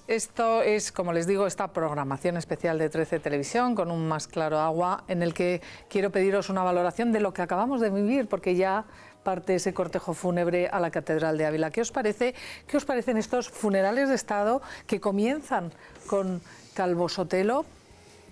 Esto es, como les digo, esta programación especial de 13 Televisión con un Más Claro Agua, en el que quiero pediros una valoración de lo que acabamos de vivir, porque ya parte ese cortejo fúnebre a la Catedral de Ávila. ¿Qué os parece? ¿Qué os parecen estos funerales de Estado que comienzan con Calvo Sotelo,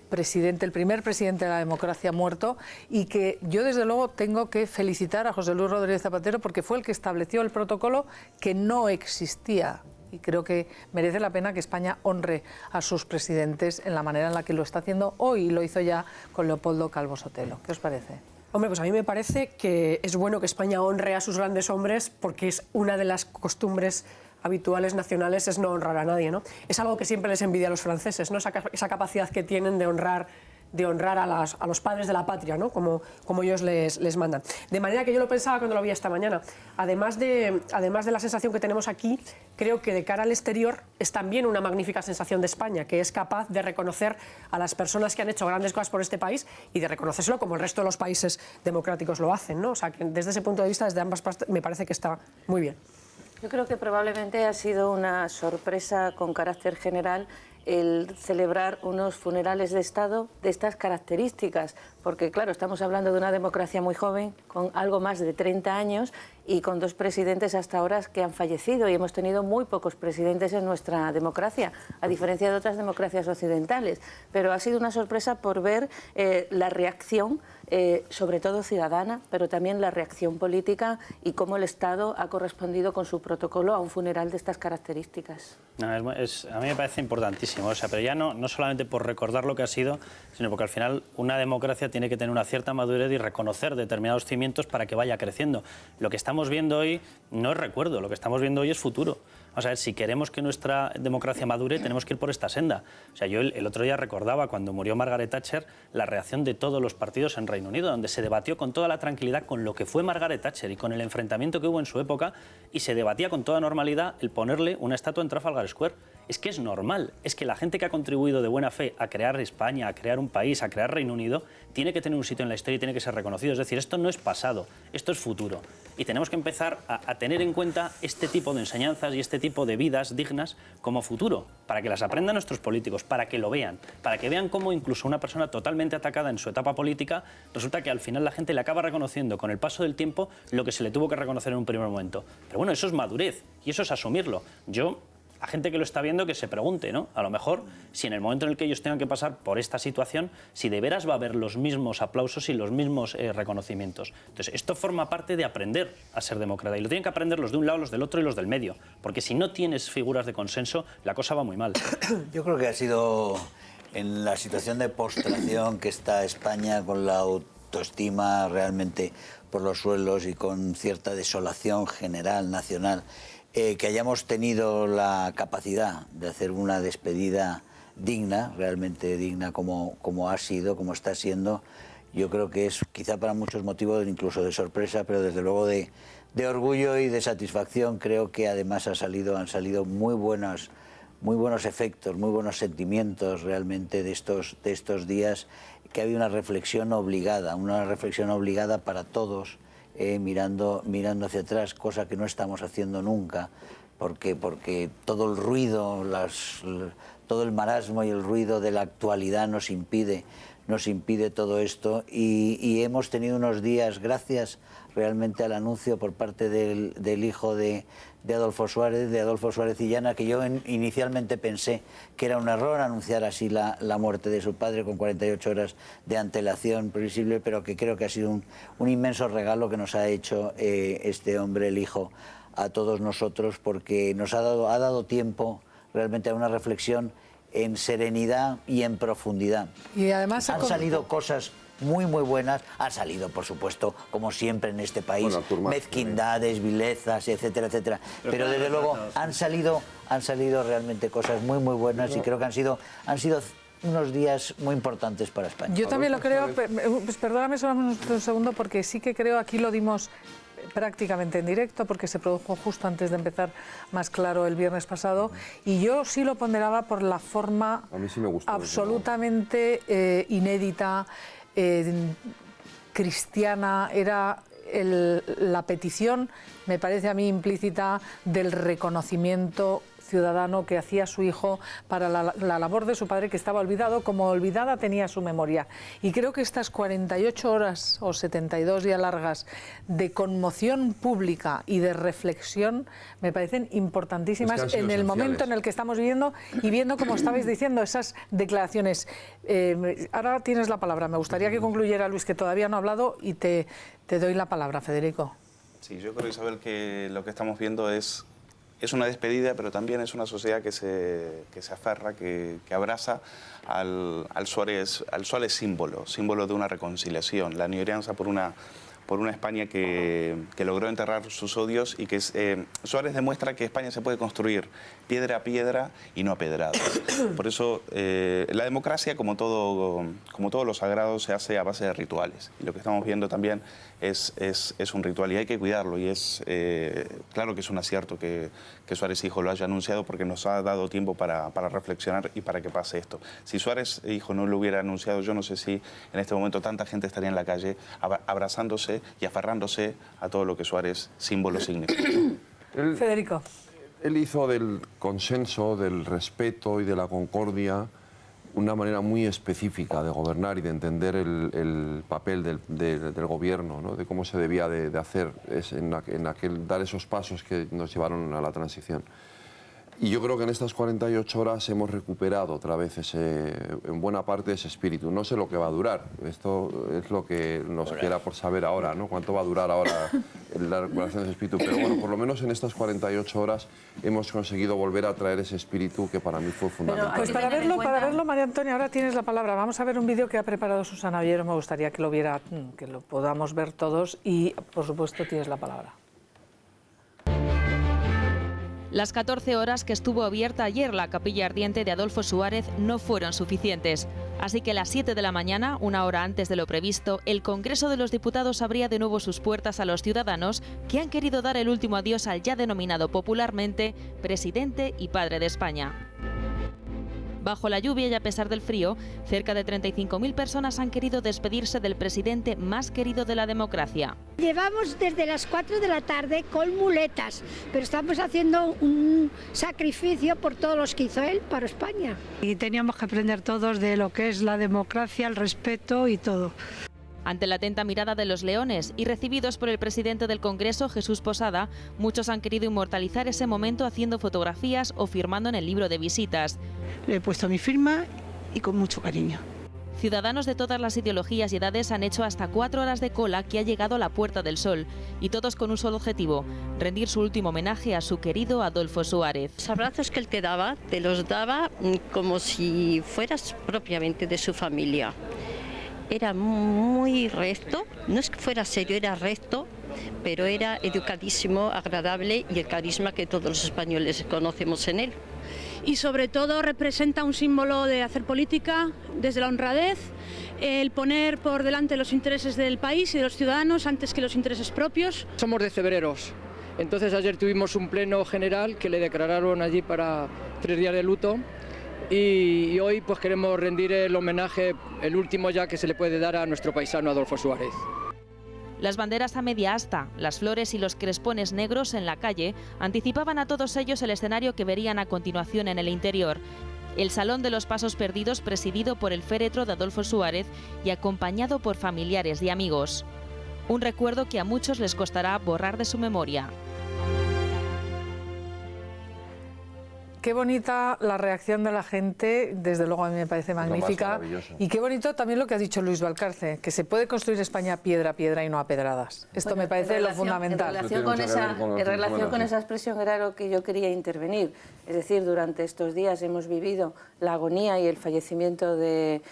presidente, el primer presidente de la democracia muerto, y que yo desde luego tengo que felicitar a José Luis Rodríguez Zapatero porque fue el que estableció el protocolo que no existía? Y creo que merece la pena que España honre a sus presidentes en la manera en la que lo está haciendo hoy, y lo hizo ya con Leopoldo Calvo Sotelo. ¿Qué os parece? Hombre, pues a mí me parece que es bueno que España honre a sus grandes hombres, porque es una de las costumbres habituales nacionales, es no honrar a nadie, ¿no? Es algo que siempre les envidia a los franceses, ¿no? Esa capacidad que tienen de honrar a los padres de la patria, ¿no? Como ellos les mandan. De manera que yo lo pensaba cuando lo vi esta mañana. Además de la sensación que tenemos aquí, creo que de cara al exterior es también una magnífica sensación de España, que es capaz de reconocer a las personas que han hecho grandes cosas por este país y de reconocérselo como el resto de los países democráticos lo hacen, ¿no? O sea, que desde ese punto de vista, desde ambas partes, me parece que está muy bien. Yo creo que probablemente ha sido una sorpresa con carácter general el celebrar unos funerales de Estado de estas características, porque claro, estamos hablando de una democracia muy joven, con algo más de 30 años y con dos presidentes hasta ahora que han fallecido, y hemos tenido muy pocos presidentes en nuestra democracia, a diferencia de otras democracias occidentales, pero ha sido una sorpresa por ver la reacción, sobre todo ciudadana, pero también la reacción política y cómo el Estado ha correspondido con su protocolo a un funeral de estas características. No, a mí me parece importantísimo, o sea, pero ya no solamente por recordar lo que ha sido, sino porque al final una democracia tiene que tener una cierta madurez y reconocer determinados cimientos para que vaya creciendo. Lo que estamos viendo hoy no es recuerdo, lo que estamos viendo hoy es futuro. Vamos a ver, si queremos que nuestra democracia madure, tenemos que ir por esta senda. O sea, yo el otro día recordaba, cuando murió Margaret Thatcher, la reacción de todos los partidos en Reino Unido, donde se debatió con toda la tranquilidad con lo que fue Margaret Thatcher y con el enfrentamiento que hubo en su época, y se debatía con toda normalidad el ponerle una estatua en Trafalgar Square. Es que es normal, es que la gente que ha contribuido de buena fe a crear España, a crear un país, a crear Reino Unido, tiene que tener un sitio en la historia y tiene que ser reconocido. Es decir, esto no es pasado, esto es futuro. Y tenemos que empezar a tener en cuenta este tipo de enseñanzas y este tipo de vidas dignas como futuro, para que las aprendan nuestros políticos, para que lo vean, para que vean cómo incluso una persona totalmente atacada en su etapa política, resulta que al final la gente le acaba reconociendo con el paso del tiempo lo que se le tuvo que reconocer en un primer momento. Pero bueno, eso es madurez y eso es asumirlo. A gente que lo está viendo, que se pregunte, ¿no? A lo mejor, si en el momento en el que ellos tengan que pasar por esta situación, si de veras va a haber los mismos aplausos y los mismos reconocimientos. Entonces, esto forma parte de aprender a ser demócrata. Y lo tienen que aprender los de un lado, los del otro y los del medio. Porque si no tienes figuras de consenso, la cosa va muy mal. Yo creo que ha sido en la situación de postración que está España, con la autoestima realmente por los suelos y con cierta desolación general, nacional, que hayamos tenido la capacidad de hacer una despedida digna, realmente digna como ha sido, como está siendo. Yo creo que es quizá para muchos motivos incluso de sorpresa, pero desde luego de orgullo y de satisfacción. Creo que además han salido muy buenos efectos, muy buenos sentimientos realmente de estos días, que ha habido una reflexión obligada para todos, mirando hacia atrás, cosa que no estamos haciendo nunca, porque todo el ruido, todo el marasmo y el ruido de la actualidad nos impide todo esto, y hemos tenido unos días, gracias realmente al anuncio por parte del hijo de Adolfo Suárez Illana, que yo inicialmente pensé que era un error anunciar así la muerte de su padre con 48 horas de antelación previsible, pero que creo que ha sido un inmenso regalo que nos ha hecho este hombre, el hijo, a todos nosotros, porque nos ha dado tiempo realmente a una reflexión en serenidad y en profundidad. Y además han salido cosas muy buenas, han salido, por supuesto, como siempre en este país, mezquindades, vilezas, etcétera, pero desde luego han salido realmente cosas muy buenas, y creo que han sido unos días muy importantes para España. Yo también lo creo, pues perdóname solamente un segundo, porque sí que creo, aquí lo dimos prácticamente en directo, porque se produjo justo antes de empezar Más Claro el viernes pasado, y yo sí lo ponderaba por la forma absolutamente inédita, cristiana. Era la petición, me parece a mí implícita, del reconocimiento ciudadano que hacía su hijo para la labor de su padre, que estaba olvidado, como olvidada tenía su memoria. Y creo que estas 48 horas o 72 ya largas de conmoción pública y de reflexión me parecen importantísimas en el momento en el que estamos viviendo y viendo, como estabais diciendo, esas declaraciones. Ahora tienes la palabra. Me gustaría que concluyera Luis, que todavía no ha hablado, y te doy la palabra, Federico. Sí, yo creo, Isabel, que lo que estamos viendo es una despedida, pero también es una sociedad que se aferra, que abraza al Suárez símbolo de una reconciliación, la añoranza por una España que logró enterrar sus odios, y que Suárez demuestra que España se puede construir piedra a piedra y no a pedradas. Por eso la democracia, como todo lo sagrado, se hace a base de rituales. Y lo que estamos viendo también es un ritual, y hay que cuidarlo. Y claro que es un acierto que Suárez hijo lo haya anunciado, porque nos ha dado tiempo para reflexionar y para que pase esto. Si Suárez hijo no lo hubiera anunciado, yo no sé si en este momento tanta gente estaría en la calle abrazándose y aferrándose a todo lo que Suárez símbolo significa. Federico. Él hizo del consenso, del respeto y de la concordia una manera muy específica de gobernar y de entender el papel del gobierno, ¿no? De cómo se debía de hacer dar esos pasos que nos llevaron a la transición. Y yo creo que en estas 48 horas hemos recuperado otra vez en buena parte ese espíritu. No sé lo que va a durar, esto es lo que nos queda por saber ahora, ¿no? Cuánto va a durar ahora la recuperación de ese espíritu. Pero bueno, por lo menos en estas 48 horas hemos conseguido volver a traer ese espíritu que para mí fue fundamental. Pues para verlo, María Antonia, ahora tienes la palabra. Vamos a ver un vídeo que ha preparado Susana Ollero. Me gustaría que lo podamos ver todos, y por supuesto tienes la palabra. Las 14 horas que estuvo abierta ayer la capilla ardiente de Adolfo Suárez no fueron suficientes. Así que a las 7 de la mañana, una hora antes de lo previsto, el Congreso de los Diputados abría de nuevo sus puertas a los ciudadanos que han querido dar el último adiós al ya denominado popularmente presidente y padre de España. Bajo la lluvia y a pesar del frío, cerca de 35.000 personas han querido despedirse del presidente más querido de la democracia. Llevamos desde las 4 de la tarde con muletas, pero estamos haciendo un sacrificio por todos los que hizo él para España. Y teníamos que aprender todos de lo que es la democracia, el respeto y todo. Ante la atenta mirada de los leones y recibidos por el presidente del Congreso, Jesús Posada, muchos han querido inmortalizar ese momento haciendo fotografías o firmando en el libro de visitas. Le he puesto mi firma y con mucho cariño. Ciudadanos de todas las ideologías y edades han hecho hasta 4 horas de cola que ha llegado a la Puerta del Sol, y todos con un solo objetivo: rendir su último homenaje a su querido Adolfo Suárez. Los abrazos que él te daba, te los daba como si fueras propiamente de su familia. Era muy recto, no es que fuera serio, era recto, pero era educadísimo, agradable, y el carisma que todos los españoles conocemos en él. Y sobre todo representa un símbolo de hacer política desde la honradez, el poner por delante los intereses del país y de los ciudadanos antes que los intereses propios. Somos de cebreros, entonces ayer tuvimos un pleno general que le declararon allí para 3 días de luto. Y hoy pues queremos rendir el homenaje, el último ya que se le puede dar a nuestro paisano Adolfo Suárez. Las banderas a media asta, las flores y los crespones negros en la calle anticipaban a todos ellos el escenario que verían a continuación en el interior. El Salón de los Pasos Perdidos, presidido por el féretro de Adolfo Suárez y acompañado por familiares y amigos. Un recuerdo que a muchos les costará borrar de su memoria. Qué bonita la reacción de la gente, desde luego a mí me parece magnífica. Y qué bonito también lo que ha dicho Luis Valcarce, que se puede construir España piedra a piedra y no a pedradas. Esto me parece lo fundamental. En relación con esa expresión era lo que yo quería intervenir. Es decir, durante estos días hemos vivido la agonía y el fallecimiento de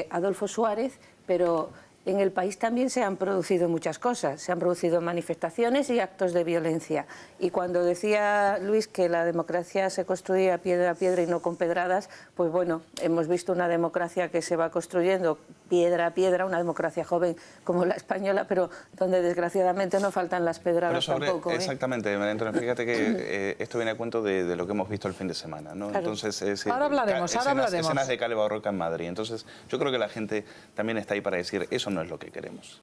Adolfo Suárez, pero en el país también se han producido muchas cosas, se han producido manifestaciones y actos de violencia. Y cuando decía Luis que la democracia se construía piedra a piedra y no con pedradas, pues bueno, hemos visto una democracia que se va construyendo piedra a piedra, una democracia joven como la española, pero donde desgraciadamente no faltan las pedradas tampoco. Exactamente, María Antonia, fíjate que esto viene a cuento de lo que hemos visto el fin de semana, ¿no? Claro. Entonces, ahora hablaremos. Escenas de Cale Barroca en Madrid. Entonces, yo creo que la gente también está ahí para decir, eso no es lo que queremos.